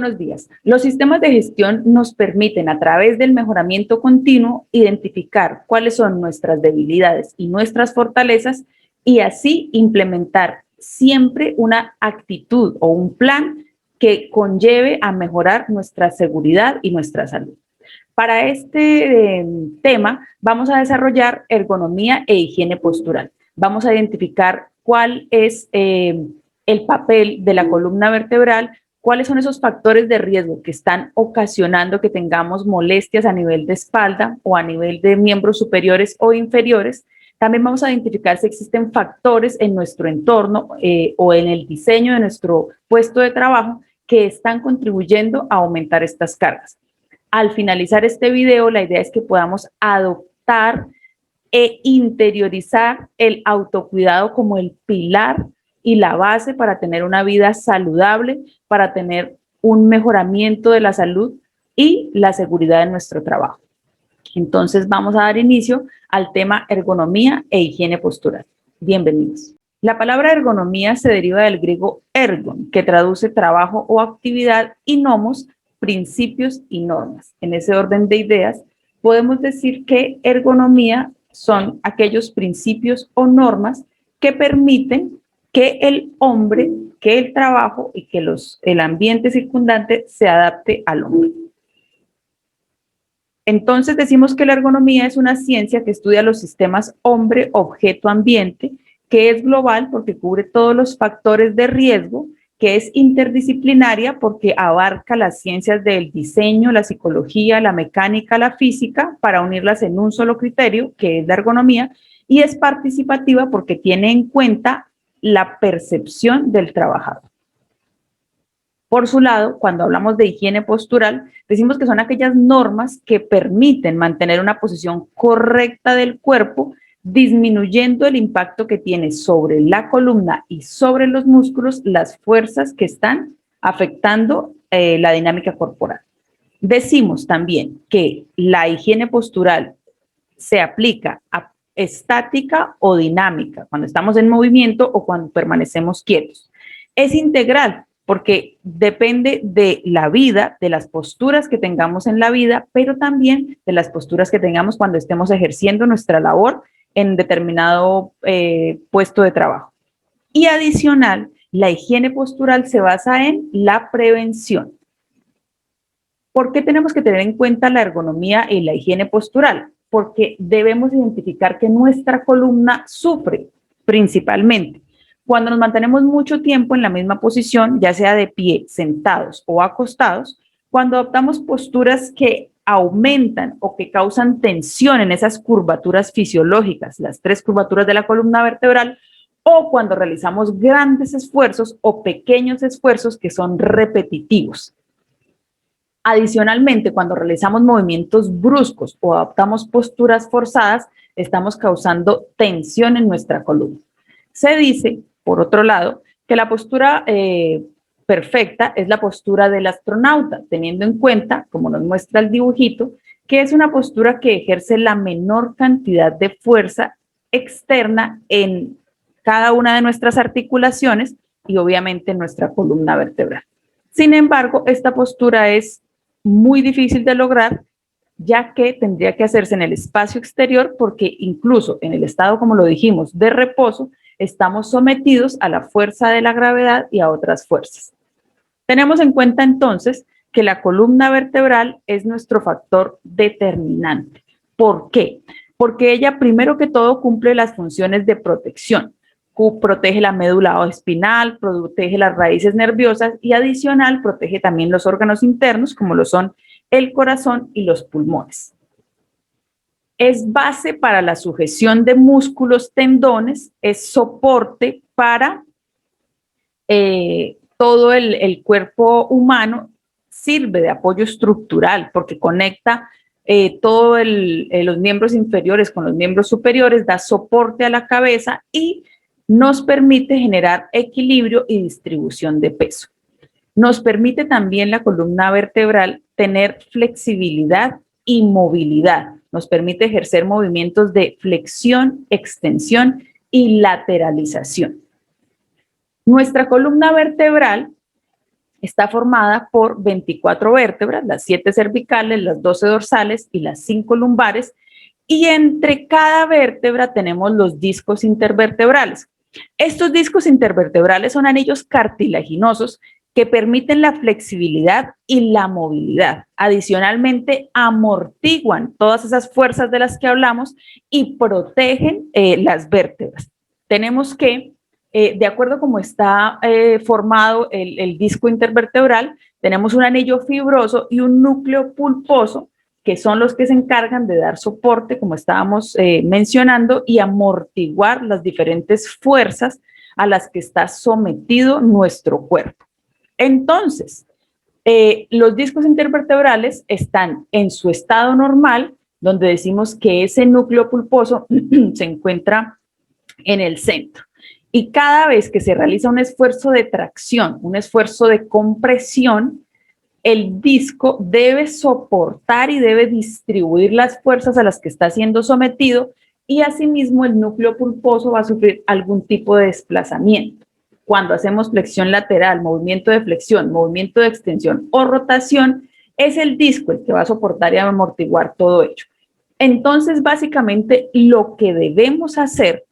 buenos días. Los sistemas de gestión nos permiten, a través del mejoramiento continuo, identificar cuáles son nuestras debilidades y nuestras fortalezas y así implementar siempre una actitud o un plan que conlleve a mejorar nuestra seguridad y nuestra salud. Para este tema vamos a desarrollar ergonomía e higiene postural. Vamos a identificar cuál es el papel de la columna vertebral, cuáles son esos factores de riesgo que están ocasionando que tengamos molestias a nivel de espalda o a nivel de miembros superiores o inferiores. También vamos a identificar si existen factores en nuestro entorno o en el diseño de nuestro puesto de trabajo que están contribuyendo a aumentar estas cargas. Al finalizar este video, la idea es que podamos adoptar e interiorizar el autocuidado como el pilar y la base para tener una vida saludable, para tener un mejoramiento de la salud y la seguridad de nuestro trabajo. Entonces vamos a dar inicio al tema ergonomía e higiene postural. Bienvenidos. La palabra ergonomía se deriva del griego ergon, que traduce trabajo o actividad, y nomos, principios y normas. En ese orden de ideas, podemos decir que ergonomía son aquellos principios o normas que permiten que el hombre, que el trabajo y que el ambiente circundante se adapte al hombre. Entonces decimos que la ergonomía es una ciencia que estudia los sistemas hombre-objeto-ambiente, que es global porque cubre todos los factores de riesgo, que es interdisciplinaria porque abarca las ciencias del diseño, la psicología, la mecánica, la física, para unirlas en un solo criterio, que es la ergonomía, y es participativa porque tiene en cuenta la percepción del trabajador. Por su lado, cuando hablamos de higiene postural, decimos que son aquellas normas que permiten mantener una posición correcta del cuerpo, disminuyendo el impacto que tiene sobre la columna y sobre los músculos las fuerzas que están afectando la dinámica corporal. Decimos también que la higiene postural se aplica a estática o dinámica, cuando estamos en movimiento o cuando permanecemos quietos. Es integral porque depende de la vida, de las posturas que tengamos en la vida, pero también de las posturas que tengamos cuando estemos ejerciendo nuestra labor en determinado puesto de trabajo. Y adicional, la higiene postural se basa en la prevención. ¿Por qué tenemos que tener en cuenta la ergonomía y la higiene postural? Porque debemos identificar que nuestra columna sufre principalmente cuando nos mantenemos mucho tiempo en la misma posición, ya sea de pie, sentados o acostados, cuando adoptamos posturas que aumentan o que causan tensión en esas curvaturas fisiológicas, las 3 curvaturas de la columna vertebral, o cuando realizamos grandes esfuerzos o pequeños esfuerzos que son repetitivos. Adicionalmente, cuando realizamos movimientos bruscos o adoptamos posturas forzadas, estamos causando tensión en nuestra columna. Se dice, por otro lado, que la postura perfecta es la postura del astronauta, teniendo en cuenta, como nos muestra el dibujito, que es una postura que ejerce la menor cantidad de fuerza externa en cada una de nuestras articulaciones y obviamente en nuestra columna vertebral. Sin embargo, esta postura es muy difícil de lograr, ya que tendría que hacerse en el espacio exterior porque incluso en el estado, como lo dijimos, de reposo, estamos sometidos a la fuerza de la gravedad y a otras fuerzas. Tenemos en cuenta entonces que la columna vertebral es nuestro factor determinante. ¿Por qué? Porque ella primero que todo cumple las funciones de protección. Protege la médula espinal, protege las raíces nerviosas y adicional protege también los órganos internos como lo son el corazón y los pulmones. Es base para la sujeción de músculos, tendones, es soporte para todo el cuerpo humano, sirve de apoyo estructural porque conecta todos los miembros inferiores con los miembros superiores, da soporte a la cabeza y nos permite generar equilibrio y distribución de peso. Nos permite también la columna vertebral tener flexibilidad y movilidad. Nos permite ejercer movimientos de flexión, extensión y lateralización. Nuestra columna vertebral está formada por 24 vértebras, las 7 cervicales, las 12 dorsales y las 5 lumbares, y entre cada vértebra tenemos los discos intervertebrales. Estos discos intervertebrales son anillos cartilaginosos que permiten la flexibilidad y la movilidad. Adicionalmente, amortiguan todas esas fuerzas de las que hablamos y protegen las vértebras. Tenemos que, de acuerdo a cómo está formado el disco intervertebral, tenemos un anillo fibroso y un núcleo pulposo, que son los que se encargan de dar soporte, como estábamos mencionando, y amortiguar las diferentes fuerzas a las que está sometido nuestro cuerpo. Entonces, los discos intervertebrales están en su estado normal, donde decimos que ese núcleo pulposo se encuentra en el centro. Y cada vez que se realiza un esfuerzo de tracción, un esfuerzo de compresión, el disco debe soportar y debe distribuir las fuerzas a las que está siendo sometido, y asimismo el núcleo pulposo va a sufrir algún tipo de desplazamiento. Cuando hacemos flexión lateral, movimiento de flexión, movimiento de extensión o rotación, es el disco el que va a soportar y a amortiguar todo ello. Entonces, básicamente, lo que debemos hacer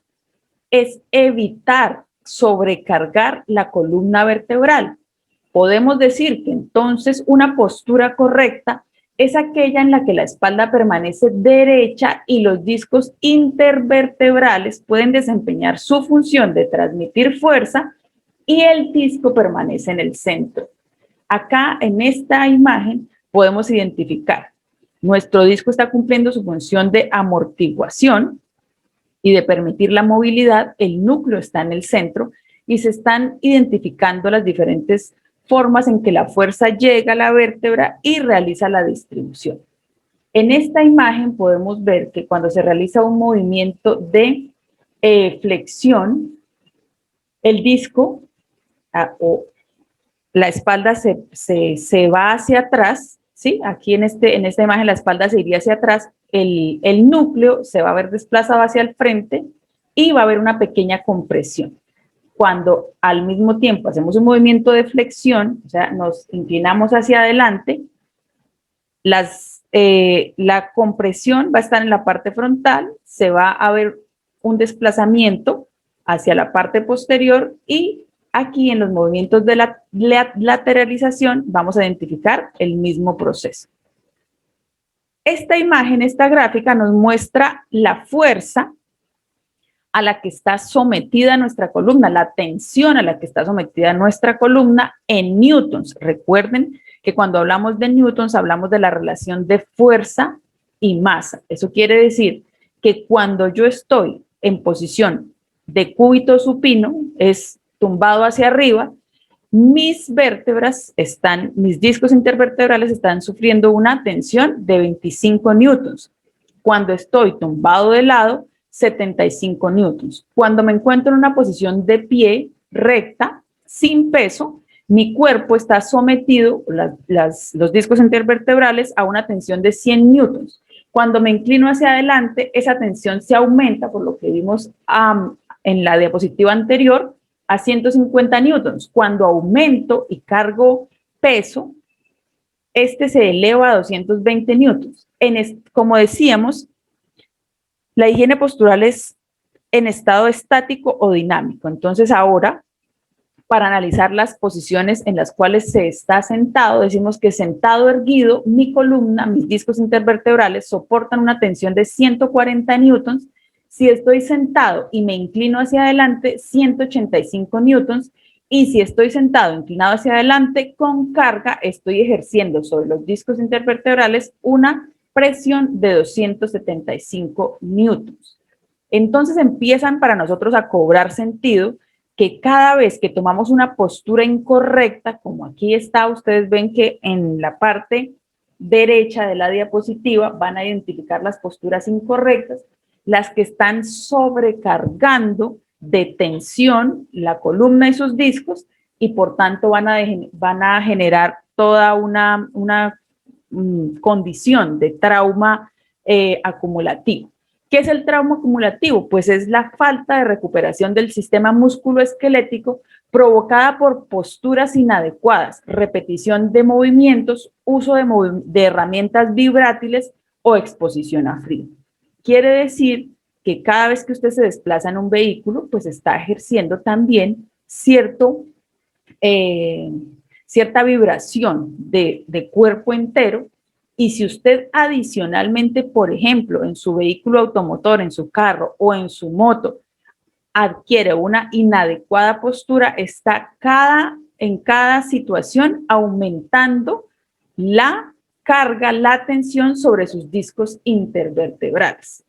es evitar sobrecargar la columna vertebral. Podemos decir que entonces una postura correcta es aquella en la que la espalda permanece derecha y los discos intervertebrales pueden desempeñar su función de transmitir fuerza y el disco permanece en el centro. Acá en esta imagen podemos identificar, nuestro disco está cumpliendo su función de amortiguación y de permitir la movilidad, el núcleo está en el centro y se están identificando las diferentes formas en que la fuerza llega a la vértebra y realiza la distribución. En esta imagen podemos ver que cuando se realiza un movimiento de flexión, el disco o la espalda se va hacia atrás, ¿sí? Aquí en esta imagen la espalda se iría hacia atrás, el núcleo se va a ver desplazado hacia el frente y va a haber una pequeña compresión. Cuando al mismo tiempo hacemos un movimiento de flexión, o sea, nos inclinamos hacia adelante, la compresión va a estar en la parte frontal, se va a ver un desplazamiento hacia la parte posterior y aquí en los movimientos de la lateralización vamos a identificar el mismo proceso. Esta imagen, esta gráfica nos muestra la fuerza a la que está sometida nuestra columna, la tensión a la que está sometida nuestra columna en newtons. Recuerden que cuando hablamos de newtons hablamos de la relación de fuerza y masa. Eso quiere decir que cuando yo estoy en posición de cúbito supino, es tumbado hacia arriba, mis vértebras mis discos intervertebrales están sufriendo una tensión de 25 newtons. Cuando estoy tumbado de lado, 75 newtons. Cuando me encuentro en una posición de pie recta, sin peso, mi cuerpo está sometido, los discos intervertebrales, a una tensión de 100 newtons. Cuando me inclino hacia adelante, esa tensión se aumenta, por lo que vimos en la diapositiva anterior, a 150 newtons. Cuando aumento y cargo peso, este se eleva a 220 newtons. Como decíamos, la higiene postural es en estado estático o dinámico. Entonces ahora, para analizar las posiciones en las cuales se está sentado, decimos que sentado erguido, mi columna, mis discos intervertebrales soportan una tensión de 140 newtons. Si estoy sentado y me inclino hacia adelante, 185 newtons. Y si estoy sentado inclinado hacia adelante con carga, estoy ejerciendo sobre los discos intervertebrales una presión de 275 newtons. Entonces empiezan para nosotros a cobrar sentido que cada vez que tomamos una postura incorrecta, como aquí está, ustedes ven que en la parte derecha de la diapositiva van a identificar las posturas incorrectas, las que están sobrecargando de tensión la columna y sus discos y por tanto van a generar toda una condición de trauma acumulativo. ¿Qué es el trauma acumulativo? Pues es la falta de recuperación del sistema musculoesquelético provocada por posturas inadecuadas, repetición de movimientos, uso de herramientas vibrátiles o exposición a frío. Quiere decir que cada vez que usted se desplaza en un vehículo, pues está ejerciendo también cierta vibración de cuerpo entero. Y si usted adicionalmente, por ejemplo, en su vehículo automotor, en su carro o en su moto, adquiere una inadecuada postura, está en cada situación aumentando la carga, la tensión sobre sus discos intervertebrales.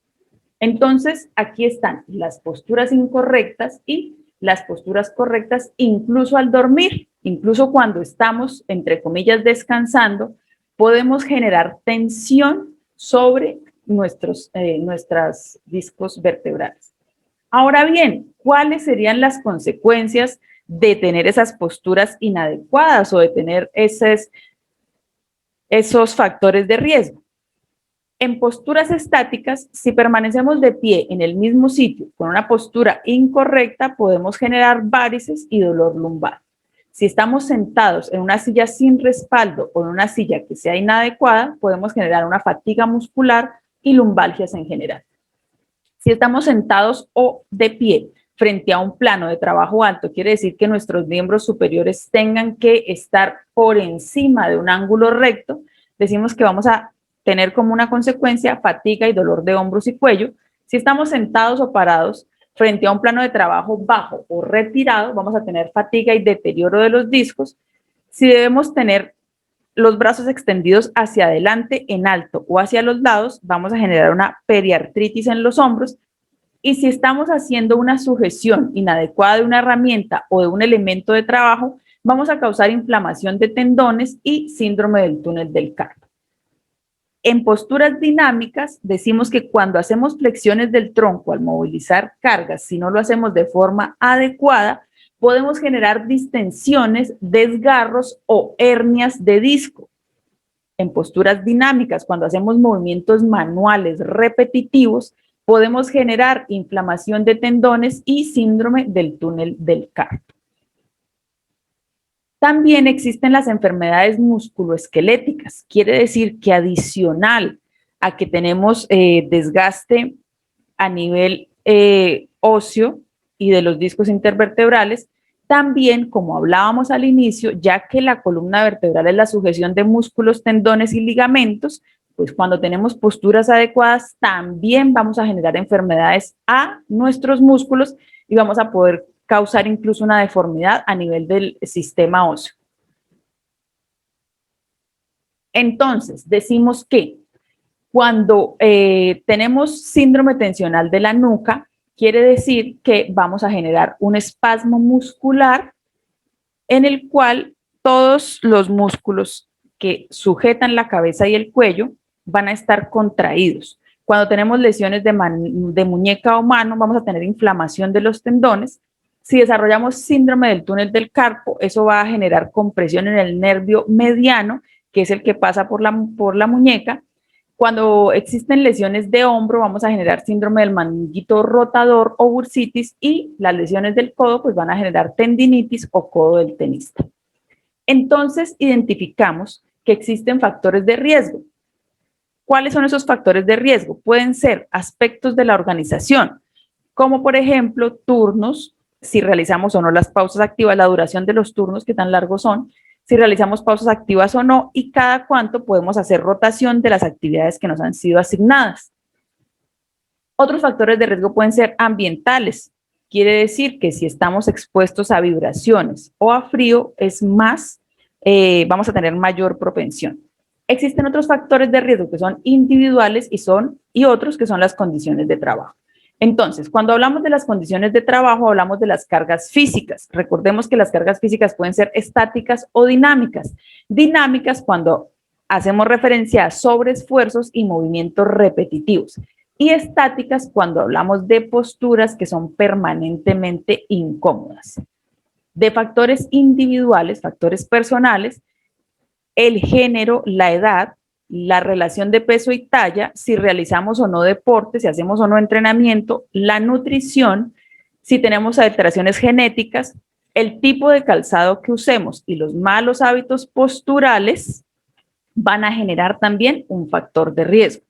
Entonces, aquí están las posturas incorrectas y las posturas correctas, incluso al dormir, incluso cuando estamos, entre comillas, descansando, podemos generar tensión sobre nuestros discos vertebrales. Ahora bien, ¿cuáles serían las consecuencias de tener esas posturas inadecuadas o de tener esos factores de riesgo? En posturas estáticas, si permanecemos de pie en el mismo sitio con una postura incorrecta, podemos generar varices y dolor lumbar. Si estamos sentados en una silla sin respaldo o en una silla que sea inadecuada, podemos generar una fatiga muscular y lumbalgias en general. Si estamos sentados o de pie frente a un plano de trabajo alto, quiere decir que nuestros miembros superiores tengan que estar por encima de un ángulo recto, decimos que vamos a tener como una consecuencia fatiga y dolor de hombros y cuello. Si estamos sentados o parados frente a un plano de trabajo bajo o retirado, vamos a tener fatiga y deterioro de los discos. Si debemos tener los brazos extendidos hacia adelante en alto o hacia los lados, vamos a generar una periartritis en los hombros. Y si estamos haciendo una sujeción inadecuada de una herramienta o de un elemento de trabajo, vamos a causar inflamación de tendones y síndrome del túnel del carpo. En posturas dinámicas, decimos que cuando hacemos flexiones del tronco al movilizar cargas, si no lo hacemos de forma adecuada, podemos generar distensiones, desgarros o hernias de disco. En posturas dinámicas, cuando hacemos movimientos manuales repetitivos, podemos generar inflamación de tendones y síndrome del túnel del carpo. También existen las enfermedades musculoesqueléticas, quiere decir que adicional a que tenemos desgaste a nivel óseo y de los discos intervertebrales, también, como hablábamos al inicio, ya que la columna vertebral es la sujeción de músculos, tendones y ligamentos, pues cuando tenemos posturas adecuadas también vamos a generar enfermedades a nuestros músculos y vamos a poder causar incluso una deformidad a nivel del sistema óseo. Entonces, decimos que cuando tenemos síndrome tensional de la nuca, quiere decir que vamos a generar un espasmo muscular en el cual todos los músculos que sujetan la cabeza y el cuello van a estar contraídos. Cuando tenemos lesiones de muñeca o mano, vamos a tener inflamación de los tendones. Si desarrollamos síndrome del túnel del carpo, eso va a generar compresión en el nervio mediano, que es el que pasa por la muñeca. Cuando existen lesiones de hombro, vamos a generar síndrome del manguito rotador o bursitis, y las lesiones del codo pues van a generar tendinitis o codo del tenista. Entonces, identificamos que existen factores de riesgo. ¿Cuáles son esos factores de riesgo? Pueden ser aspectos de la organización, como por ejemplo turnos, si realizamos o no las pausas activas, la duración de los turnos, qué tan largos son, si realizamos pausas activas o no, y cada cuánto podemos hacer rotación de las actividades que nos han sido asignadas. Otros factores de riesgo pueden ser ambientales. Quiere decir que si estamos expuestos a vibraciones o a frío, vamos a tener mayor propensión. Existen otros factores de riesgo que son individuales y otros que son las condiciones de trabajo. Entonces, cuando hablamos de las condiciones de trabajo, hablamos de las cargas físicas. Recordemos que las cargas físicas pueden ser estáticas o dinámicas. Dinámicas cuando hacemos referencia a sobreesfuerzos y movimientos repetitivos. Y estáticas cuando hablamos de posturas que son permanentemente incómodas. De factores individuales, factores personales, el género, la edad, la relación de peso y talla, si realizamos o no deporte, si hacemos o no entrenamiento, la nutrición, si tenemos alteraciones genéticas, el tipo de calzado que usemos y los malos hábitos posturales van a generar también un factor de riesgo.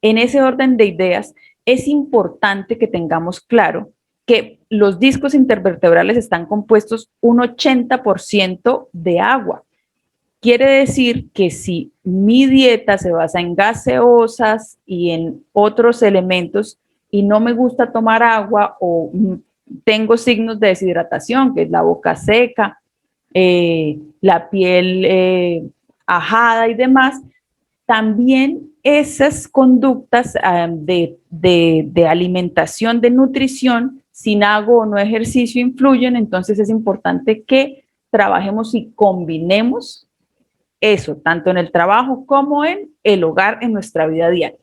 En ese orden de ideas, es importante que tengamos claro que los discos intervertebrales están compuestos un 80% de agua. Quiere decir que si mi dieta se basa en gaseosas y en otros elementos y no me gusta tomar agua o tengo signos de deshidratación, que es la boca seca, la piel ajada y demás, también esas conductas de alimentación, de nutrición, sin hago o no ejercicio influyen, entonces es importante que trabajemos y combinemos eso, tanto en el trabajo como en el hogar, en nuestra vida diaria.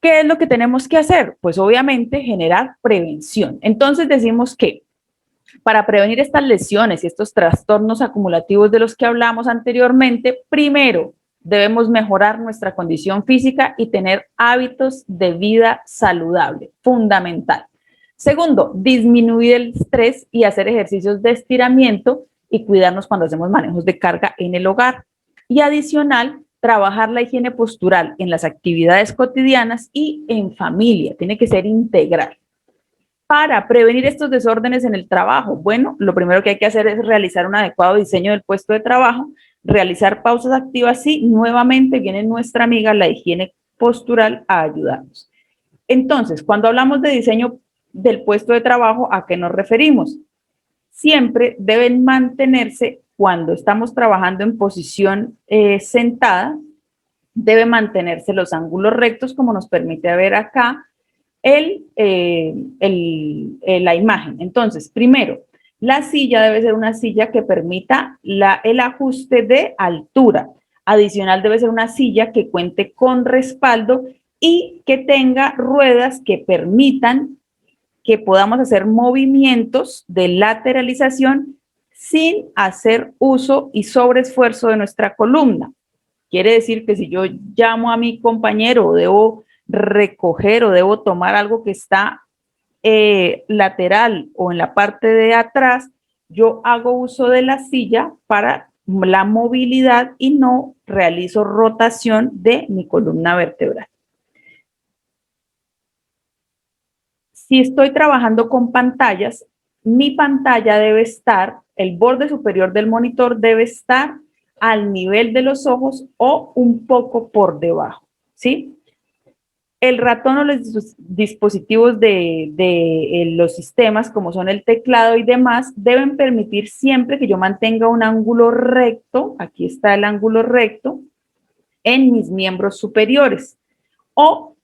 ¿Qué es lo que tenemos que hacer? Pues obviamente generar prevención. Entonces decimos que para prevenir estas lesiones y estos trastornos acumulativos de los que hablamos anteriormente, primero debemos mejorar nuestra condición física y tener hábitos de vida saludable, fundamental. Segundo, disminuir el estrés y hacer ejercicios de estiramiento y cuidarnos cuando hacemos manejos de carga en el hogar. Y adicional, trabajar la higiene postural en las actividades cotidianas y en familia, tiene que ser integral. Para prevenir estos desórdenes en el trabajo, bueno, lo primero que hay que hacer es realizar un adecuado diseño del puesto de trabajo, realizar pausas activas y nuevamente viene nuestra amiga la higiene postural a ayudarnos. Entonces, cuando hablamos de diseño del puesto de trabajo, ¿a qué nos referimos? Siempre deben mantenerse, cuando estamos trabajando en posición sentada, debe mantenerse los ángulos rectos, como nos permite ver acá la imagen. Entonces, primero, la silla debe ser una silla que permita el ajuste de altura. Adicional, debe ser una silla que cuente con respaldo y que tenga ruedas que permitan que podamos hacer movimientos de lateralización sin hacer uso y sobreesfuerzo de nuestra columna. Quiere decir que si yo llamo a mi compañero, debo recoger o debo tomar algo que está lateral o en la parte de atrás, yo hago uso de la silla para la movilidad y no realizo rotación de mi columna vertebral. Si estoy trabajando con pantallas, mi pantalla debe estar, el borde superior del monitor debe estar al nivel de los ojos o un poco por debajo, ¿sí? El ratón o los dispositivos de los sistemas, como son el teclado y demás, deben permitir siempre que yo mantenga un ángulo recto, aquí está el ángulo recto, en mis miembros superiores. O,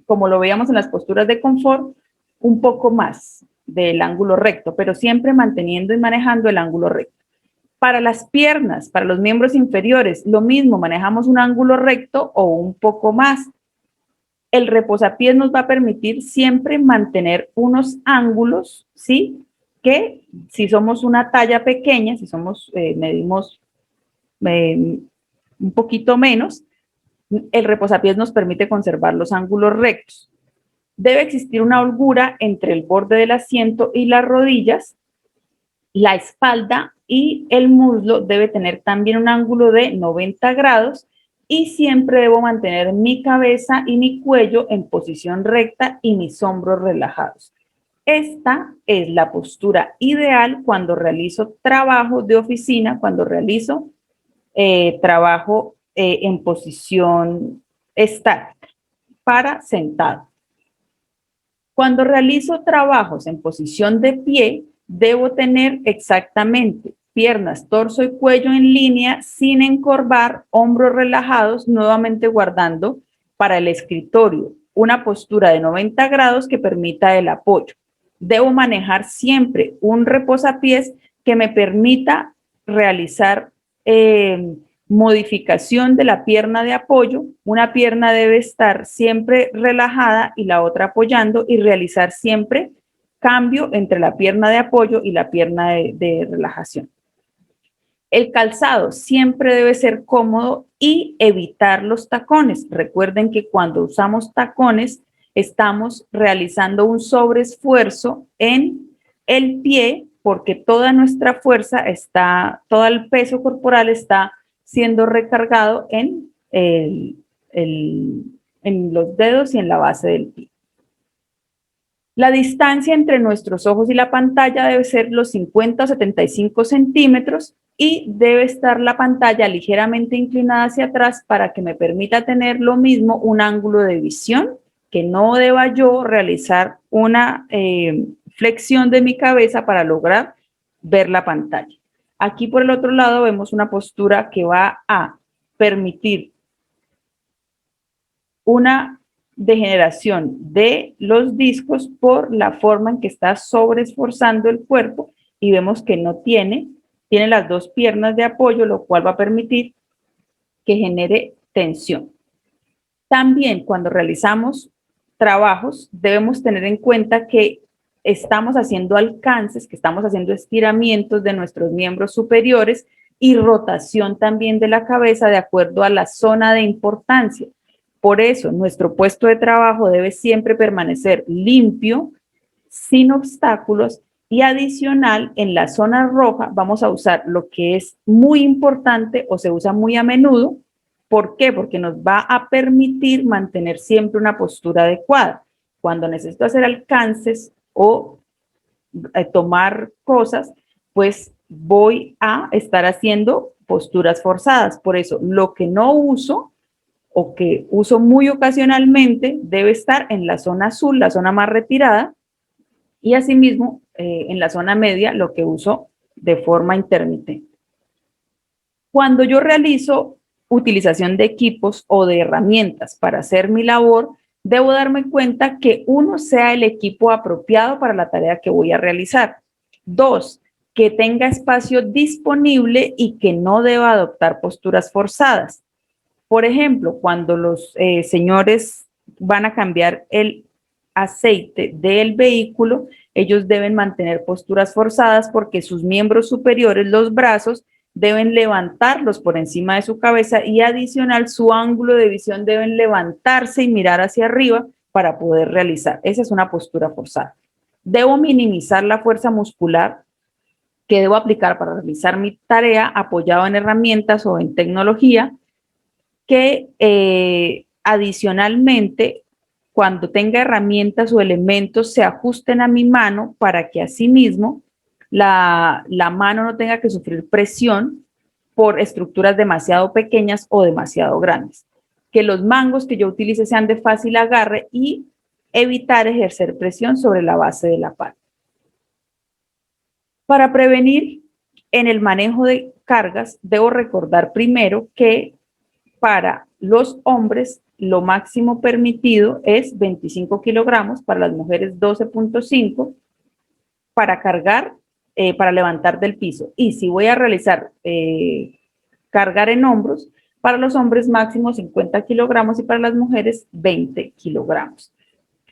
como lo veíamos en las posturas de confort, un poco más del ángulo recto, pero siempre manteniendo y manejando el ángulo recto. Para las piernas, para los miembros inferiores, lo mismo, manejamos un ángulo recto o un poco más. El reposapiés nos va a permitir siempre mantener unos ángulos, ¿sí? Que si somos una talla pequeña, si somos, medimos un poquito menos, el reposapiés nos permite conservar los ángulos rectos. Debe existir una holgura entre el borde del asiento y las rodillas. La espalda y el muslo debe tener también un ángulo de 90 grados y siempre debo mantener mi cabeza y mi cuello en posición recta y mis hombros relajados. Esta es la postura ideal cuando realizo trabajo de oficina, cuando realizo trabajo en posición estática para sentado. Cuando realizo trabajos en posición de pie, debo tener exactamente piernas, torso y cuello en línea sin encorvar, hombros relajados, nuevamente guardando para el escritorio una postura de 90 grados que permita el apoyo. Debo manejar siempre un reposapiés que me permita realizar modificación de la pierna de apoyo. Una pierna debe estar siempre relajada y la otra apoyando y realizar siempre cambio entre la pierna de apoyo y la pierna de relajación. El calzado siempre debe ser cómodo y evitar los tacones. Recuerden que cuando usamos tacones estamos realizando un sobreesfuerzo en el pie porque toda nuestra fuerza está, todo el peso corporal está siendo recargado en los dedos y en la base del pie. La distancia entre nuestros ojos y la pantalla debe ser los 50 o 75 centímetros y debe estar la pantalla ligeramente inclinada hacia atrás para que me permita tener lo mismo un ángulo de visión, que no deba yo realizar una flexión de mi cabeza para lograr ver la pantalla. Aquí por el otro lado vemos una postura que va a permitir una degeneración de los discos por la forma en que está sobreesforzando el cuerpo y vemos que no tiene las dos piernas de apoyo, lo cual va a permitir que genere tensión. También cuando realizamos trabajos debemos tener en cuenta que estamos haciendo alcances, que estamos haciendo estiramientos de nuestros miembros superiores y rotación también de la cabeza de acuerdo a la zona de importancia. Por eso, nuestro puesto de trabajo debe siempre permanecer limpio, sin obstáculos y adicional, en la zona roja vamos a usar lo que es muy importante o se usa muy a menudo. ¿Por qué? Porque nos va a permitir mantener siempre una postura adecuada. Cuando necesito hacer alcances o tomar cosas, pues voy a estar haciendo posturas forzadas. Por eso, lo que no uso o que uso muy ocasionalmente debe estar en la zona azul, la zona más retirada, y asimismo en la zona media lo que uso de forma intermitente. Cuando yo realizo utilización de equipos o de herramientas para hacer mi labor, debo darme cuenta que uno sea el equipo apropiado para la tarea que voy a realizar. Dos, que tenga espacio disponible y que no deba adoptar posturas forzadas. Por ejemplo, cuando los señores van a cambiar el aceite del vehículo, ellos deben mantener posturas forzadas porque sus miembros superiores, los brazos, deben levantarlos por encima de su cabeza y adicional su ángulo de visión deben levantarse y mirar hacia arriba para poder realizar. Esa es una postura forzada. Debo minimizar la fuerza muscular que debo aplicar para realizar mi tarea apoyado en herramientas o en tecnología que adicionalmente, cuando tenga herramientas o elementos, se ajusten a mi mano para que asimismo la mano no tenga que sufrir presión por estructuras demasiado pequeñas o demasiado grandes. Que los mangos que yo utilice sean de fácil agarre y evitar ejercer presión sobre la base de la pala. Para prevenir en el manejo de cargas, debo recordar primero que para los hombres lo máximo permitido es 25 kilogramos, para las mujeres 12.5 para cargar, para levantar del piso. Y si voy a realizar cargar en hombros, para los hombres máximo 50 kilogramos y para las mujeres 20 kilogramos.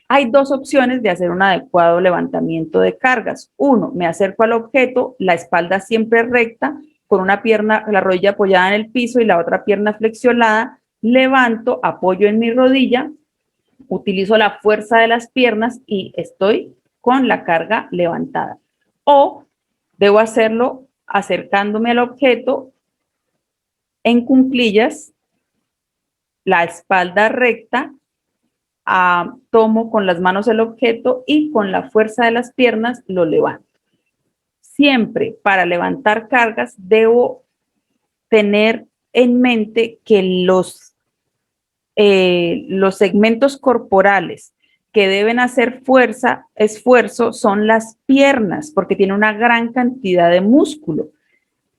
Hay dos opciones de hacer un adecuado levantamiento de cargas. Uno, me acerco al objeto, la espalda siempre recta, con una pierna, la rodilla apoyada en el piso y la otra pierna flexionada, levanto, apoyo en mi rodilla, utilizo la fuerza de las piernas y estoy con la carga levantada. O debo hacerlo acercándome al objeto en cuclillas, la espalda recta, tomo con las manos el objeto y con la fuerza de las piernas lo levanto. Siempre para levantar cargas debo tener en mente que los segmentos corporales que deben hacer esfuerzo son las piernas, porque tiene una gran cantidad de músculo.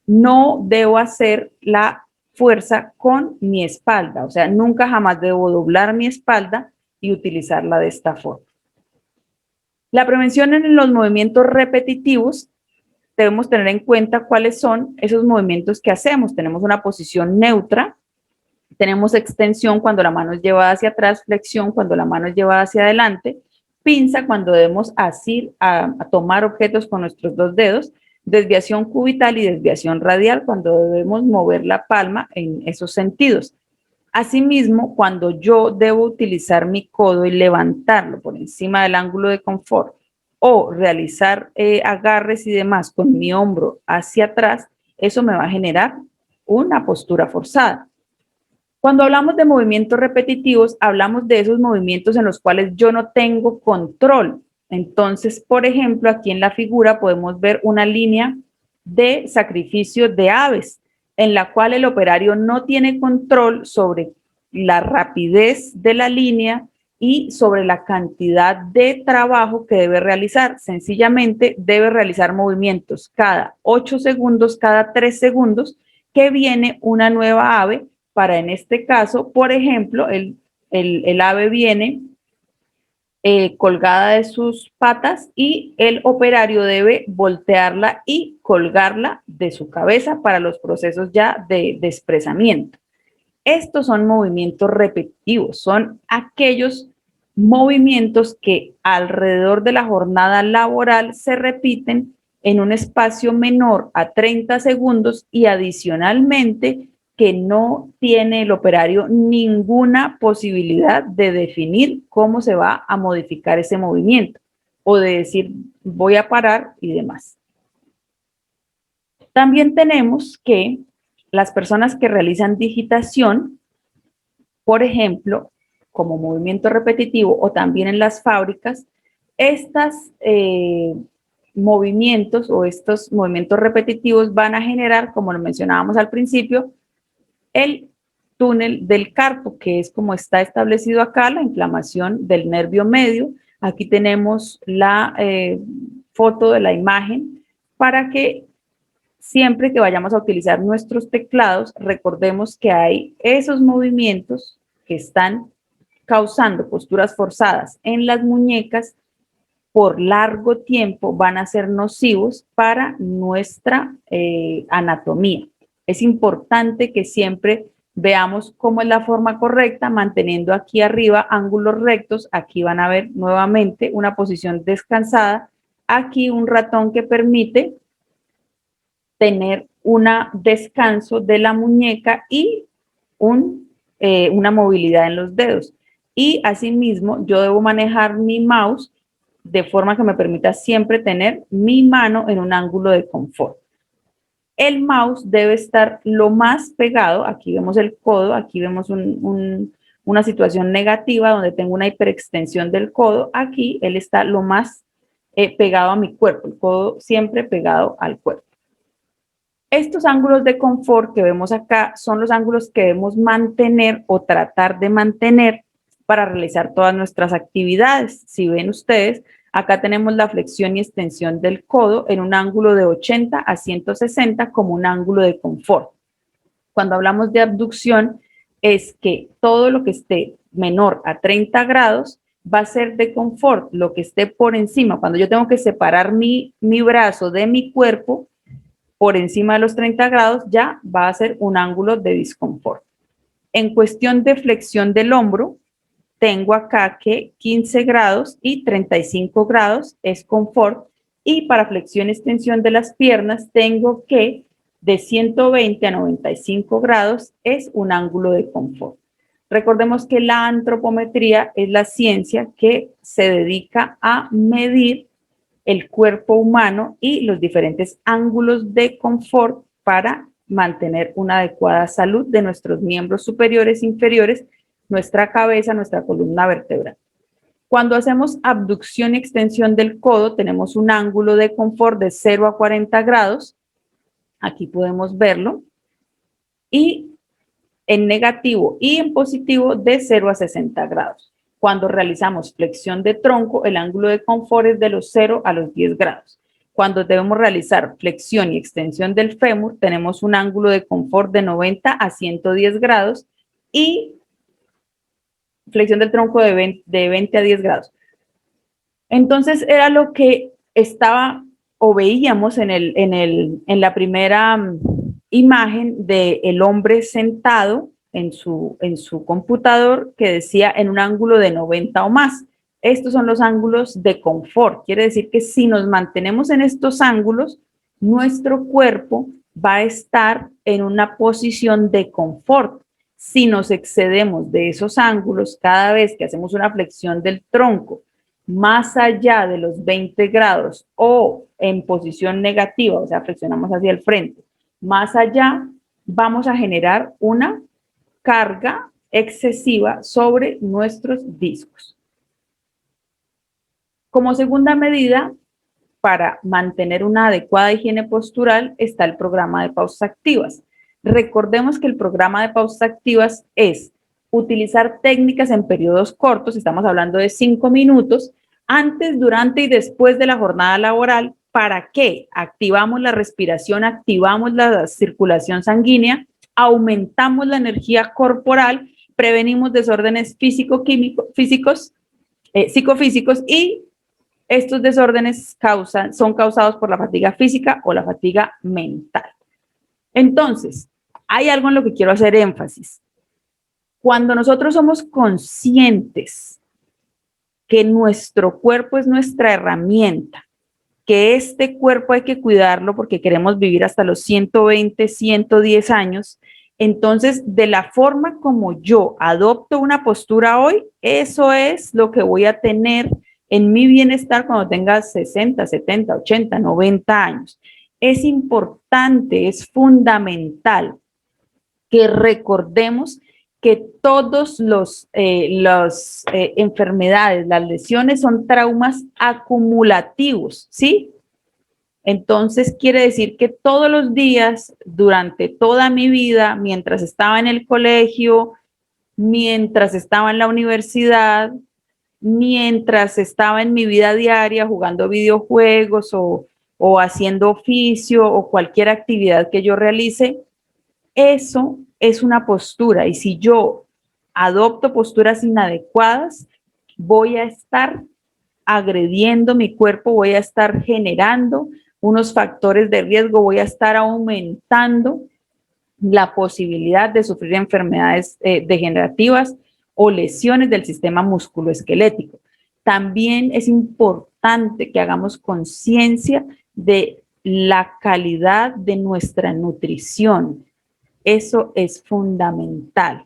No debo hacer la fuerza con mi espalda, o sea, nunca jamás debo doblar mi espalda y utilizarla de esta forma. La prevención en los movimientos repetitivos, debemos tener en cuenta cuáles son esos movimientos que hacemos. Tenemos una posición neutra, tenemos extensión cuando la mano es llevada hacia atrás, flexión cuando la mano es llevada hacia adelante, pinza cuando debemos asir a tomar objetos con nuestros dos dedos, desviación cubital y desviación radial cuando debemos mover la palma en esos sentidos. Asimismo, cuando yo debo utilizar mi codo y levantarlo por encima del ángulo de confort o realizar agarres y demás con mi hombro hacia atrás, eso me va a generar una postura forzada. Cuando hablamos de movimientos repetitivos, hablamos de esos movimientos en los cuales yo no tengo control. Entonces, por ejemplo, aquí en la figura podemos ver una línea de sacrificio de aves, en la cual el operario no tiene control sobre la rapidez de la línea y sobre la cantidad de trabajo que debe realizar. Sencillamente debe realizar movimientos cada 8 segundos, cada 3 segundos, que viene una nueva ave para, en este caso, por ejemplo, el ave viene colgada de sus patas y el operario debe voltearla y colgarla de su cabeza para los procesos ya de despresamiento. Estos son movimientos repetitivos, son aquellos movimientos que alrededor de la jornada laboral se repiten en un espacio menor a 30 segundos y adicionalmente que no tiene el operario ninguna posibilidad de definir cómo se va a modificar ese movimiento o de decir voy a parar y demás. También tenemos que las personas que realizan digitación, por ejemplo, como movimiento repetitivo o también en las fábricas, estos movimientos o estos movimientos repetitivos van a generar, como lo mencionábamos al principio, el túnel del carpo, que es como está establecido acá, la inflamación del nervio medio. Aquí tenemos la foto de la imagen para que siempre que vayamos a utilizar nuestros teclados, recordemos que hay esos movimientos que están causando posturas forzadas en las muñecas por largo tiempo van a ser nocivos para nuestra anatomía. Es importante que siempre veamos cómo es la forma correcta, manteniendo aquí arriba ángulos rectos. Aquí van a ver nuevamente una posición descansada. Aquí un ratón que permite tener un descanso de la muñeca y una movilidad en los dedos. Y asimismo, yo debo manejar mi mouse de forma que me permita siempre tener mi mano en un ángulo de confort. El mouse debe estar lo más pegado, aquí vemos el codo, aquí vemos una situación negativa donde tengo una hiperextensión del codo, aquí él está lo más pegado a mi cuerpo, el codo siempre pegado al cuerpo. Estos ángulos de confort que vemos acá son los ángulos que debemos mantener o tratar de mantener para realizar todas nuestras actividades. Si ven ustedes, acá tenemos la flexión y extensión del codo en un ángulo de 80 a 160 como un ángulo de confort. Cuando hablamos de abducción, es que todo lo que esté menor a 30 grados va a ser de confort, lo que esté por encima. Cuando yo tengo que separar mi brazo de mi cuerpo, por encima de los 30 grados ya va a ser un ángulo de disconfort. En cuestión de flexión del hombro, tengo acá que 15 grados y 35 grados es confort, y para flexión y extensión de las piernas tengo que de 120 a 95 grados es un ángulo de confort. Recordemos que la antropometría es la ciencia que se dedica a medir el cuerpo humano y los diferentes ángulos de confort para mantener una adecuada salud de nuestros miembros superiores e inferiores, nuestra cabeza, nuestra columna vertebral. Cuando hacemos abducción y extensión del codo, tenemos un ángulo de confort de 0 a 40 grados. Aquí podemos verlo. Y en negativo y en positivo de 0 a 60 grados. Cuando realizamos flexión de tronco, el ángulo de confort es de los 0 a los 10 grados. Cuando debemos realizar flexión y extensión del fémur, tenemos un ángulo de confort de 90 a 110 grados y flexión del tronco de 20 a 10 grados. Entonces, era lo que estaba o veíamos en la primera imagen del hombre sentado en su computador que decía en un ángulo de 90 o más. Estos son los ángulos de confort. Quiere decir que si nos mantenemos en estos ángulos, nuestro cuerpo va a estar en una posición de confort. Si nos excedemos de esos ángulos cada vez que hacemos una flexión del tronco más allá de los 20 grados o en posición negativa, o sea, flexionamos hacia el frente, más allá, vamos a generar una carga excesiva sobre nuestros discos. Como segunda medida, para mantener una adecuada higiene postural está el programa de pausas activas. Recordemos que el programa de pausas activas es utilizar técnicas en periodos cortos, estamos hablando de 5 minutos, antes, durante y después de la jornada laboral. ¿Para qué? Activamos la respiración, activamos la circulación sanguínea, aumentamos la energía corporal, prevenimos desórdenes psicofísicos y estos desórdenes son causados por la fatiga física o la fatiga mental. Entonces, hay algo en lo que quiero hacer énfasis. Cuando nosotros somos conscientes que nuestro cuerpo es nuestra herramienta, que este cuerpo hay que cuidarlo porque queremos vivir hasta los 120, 110 años, entonces de la forma como yo adopto una postura hoy, eso es lo que voy a tener en mi bienestar cuando tenga 60, 70, 80, 90 años. Es importante, es fundamental que recordemos que todos las enfermedades, las lesiones son traumas acumulativos, ¿sí? Entonces quiere decir que todos los días, durante toda mi vida, mientras estaba en el colegio, mientras estaba en la universidad, mientras estaba en mi vida diaria jugando videojuegos o haciendo oficio o cualquier actividad que yo realice, eso es una postura. Y si yo adopto posturas inadecuadas, voy a estar agrediendo mi cuerpo, voy a estar generando unos factores de riesgo, voy a estar aumentando la posibilidad de sufrir enfermedades degenerativas o lesiones del sistema musculoesquelético. También es importante que hagamos conciencia de la calidad de nuestra nutrición. Eso es fundamental.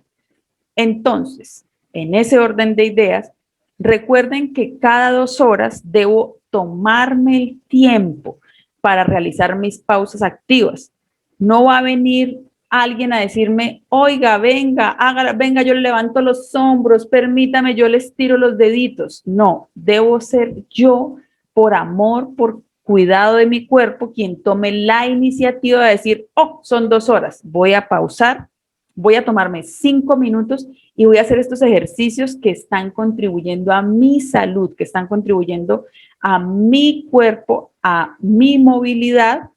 Entonces, en ese orden de ideas, recuerden que cada 2 horas debo tomarme el tiempo para realizar mis pausas activas. No va a venir alguien a decirme, oiga, venga, hágala, venga, yo le levanto los hombros, permítame, yo le estiro los deditos. No, debo ser yo, por amor, por cuidado de mi cuerpo, quien tome la iniciativa de decir, oh, son 2 horas, voy a pausar, voy a tomarme 5 minutos y voy a hacer estos ejercicios que están contribuyendo a mi salud, que están contribuyendo a mi cuerpo, a mi movilidad,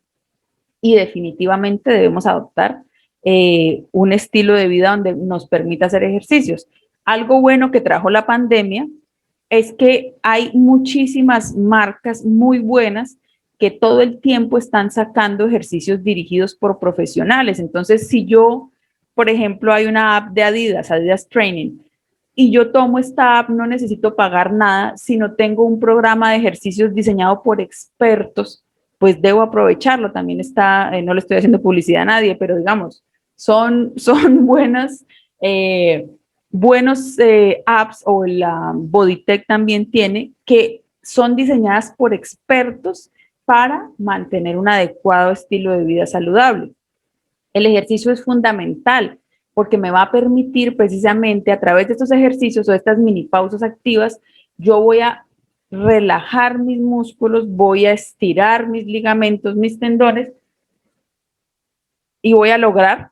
y definitivamente debemos adoptar un estilo de vida donde nos permita hacer ejercicios. Algo bueno que trajo la pandemia es que hay muchísimas marcas muy buenas que todo el tiempo están sacando ejercicios dirigidos por profesionales. Entonces, si yo, por ejemplo, hay una app de Adidas, Adidas Training, y yo tomo esta app, no necesito pagar nada, sino tengo un programa de ejercicios diseñado por expertos, pues debo aprovecharlo. También está, no le estoy haciendo publicidad a nadie, pero digamos, son buenas, buenos apps, o la Bodytech también tiene, que son diseñadas por expertos para mantener un adecuado estilo de vida saludable. El ejercicio es fundamental porque me va a permitir precisamente a través de estos ejercicios o de estas mini pausas activas, yo voy a relajar mis músculos, voy a estirar mis ligamentos, mis tendones, y voy a lograr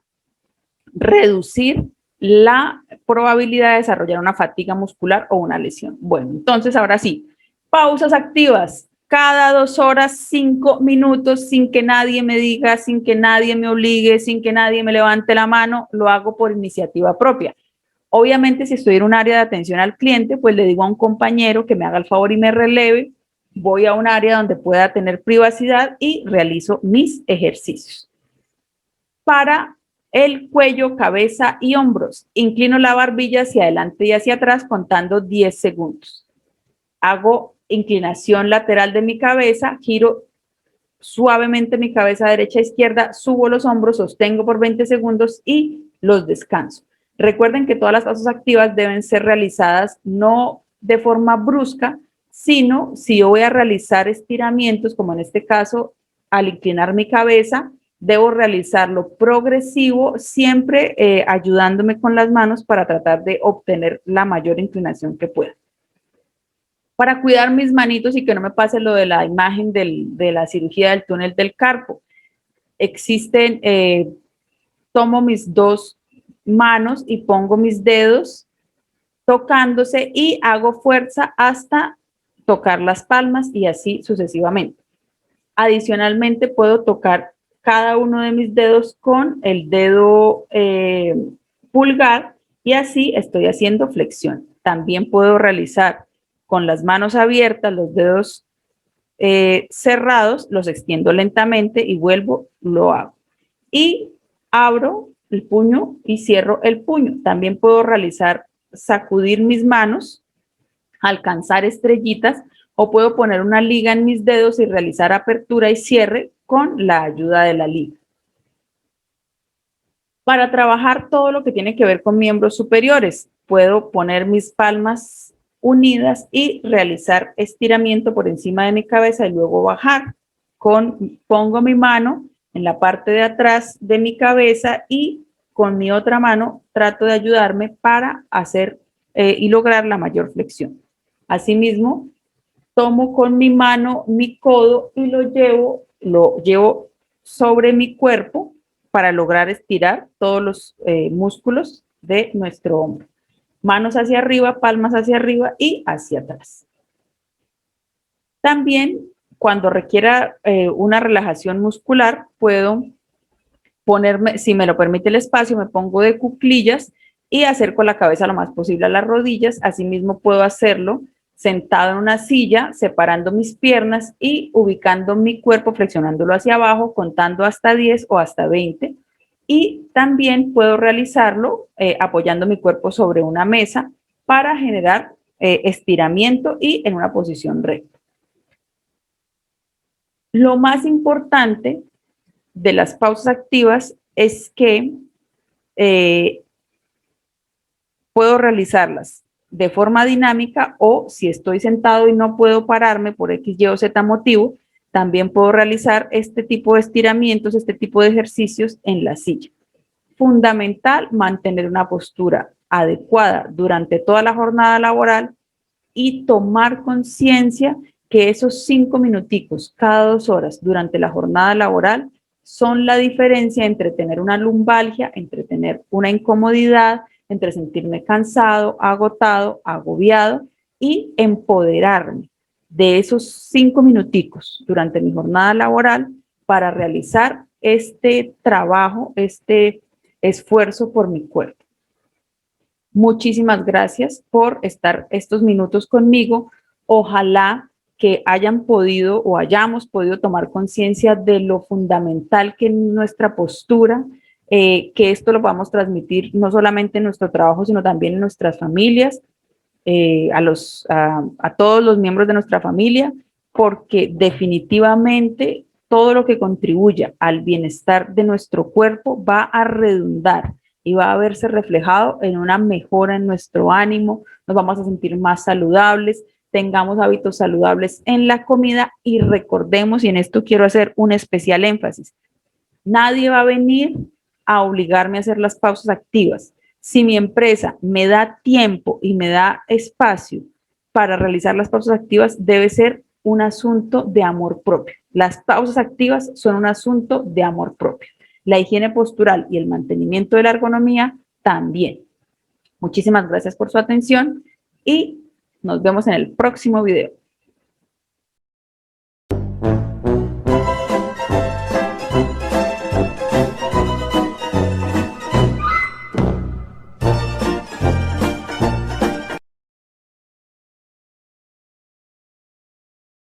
reducir la probabilidad de desarrollar una fatiga muscular o una lesión. Bueno, entonces ahora sí, pausas activas. Cada 2 horas, 5 minutos, sin que nadie me diga, sin que nadie me obligue, sin que nadie me levante la mano, lo hago por iniciativa propia. Obviamente, si estoy en un área de atención al cliente, pues le digo a un compañero que me haga el favor y me releve. Voy a un área donde pueda tener privacidad y realizo mis ejercicios. Para el cuello, cabeza y hombros, inclino la barbilla hacia adelante y hacia atrás contando 10 segundos. Hago inclinación lateral de mi cabeza, giro suavemente mi cabeza derecha a izquierda, subo los hombros, sostengo por 20 segundos y los descanso. Recuerden que todas las pausas activas deben ser realizadas no de forma brusca, sino si yo voy a realizar estiramientos, como en este caso, al inclinar mi cabeza, debo realizarlo progresivo, siempre ayudándome con las manos para tratar de obtener la mayor inclinación que pueda. Para cuidar mis manitos y que no me pase lo de la imagen de la cirugía del túnel del carpo, existen, tomo mis dos manos y pongo mis dedos tocándose y hago fuerza hasta tocar las palmas y así sucesivamente. Adicionalmente, puedo tocar cada uno de mis dedos con el dedo pulgar y así estoy haciendo flexión. También puedo realizar con las manos abiertas, los dedos cerrados, los extiendo lentamente y vuelvo, lo hago. Y abro el puño y cierro el puño. También puedo realizar, sacudir mis manos, alcanzar estrellitas, o puedo poner una liga en mis dedos y realizar apertura y cierre con la ayuda de la liga. Para trabajar todo lo que tiene que ver con miembros superiores, puedo poner mis palmas unidas y realizar estiramiento por encima de mi cabeza y luego bajar. Pongo mi mano en la parte de atrás de mi cabeza y con mi otra mano trato de ayudarme para hacer y lograr la mayor flexión. Asimismo, tomo con mi mano mi codo y lo llevo sobre mi cuerpo para lograr estirar todos los músculos de nuestro hombro. Manos hacia arriba, palmas hacia arriba y hacia atrás. También, cuando requiera una relajación muscular, puedo ponerme, si me lo permite el espacio, me pongo de cuclillas y acerco la cabeza lo más posible a las rodillas. Asimismo, puedo hacerlo sentado en una silla, separando mis piernas y ubicando mi cuerpo, flexionándolo hacia abajo, contando hasta 10 o hasta 20. Y también puedo realizarlo apoyando mi cuerpo sobre una mesa para generar estiramiento y en una posición recta. Lo más importante de las pausas activas es que puedo realizarlas de forma dinámica o si estoy sentado y no puedo pararme por X, Y o Z motivo, también puedo realizar este tipo de estiramientos, este tipo de ejercicios en la silla. Fundamental mantener una postura adecuada durante toda la jornada laboral y tomar conciencia que esos 5 minuticos cada 2 horas durante la jornada laboral son la diferencia entre tener una lumbalgia, entre tener una incomodidad, entre sentirme cansado, agotado, agobiado y empoderarme de esos 5 minuticos durante mi jornada laboral para realizar este trabajo, este esfuerzo por mi cuerpo. Muchísimas gracias por estar estos minutos conmigo. Ojalá que hayan podido o hayamos podido tomar conciencia de lo fundamental que es nuestra postura, que esto lo podamos transmitir no solamente en nuestro trabajo, sino también en nuestras familias, a todos los miembros de nuestra familia, porque definitivamente todo lo que contribuya al bienestar de nuestro cuerpo va a redundar y va a verse reflejado en una mejora en nuestro ánimo, nos vamos a sentir más saludables, tengamos hábitos saludables en la comida y recordemos, y en esto quiero hacer un especial énfasis, nadie va a venir a obligarme a hacer las pausas activas. Si mi empresa me da tiempo y me da espacio para realizar las pausas activas, debe ser un asunto de amor propio. Las pausas activas son un asunto de amor propio. La higiene postural y el mantenimiento de la ergonomía también. Muchísimas gracias por su atención y nos vemos en el próximo video.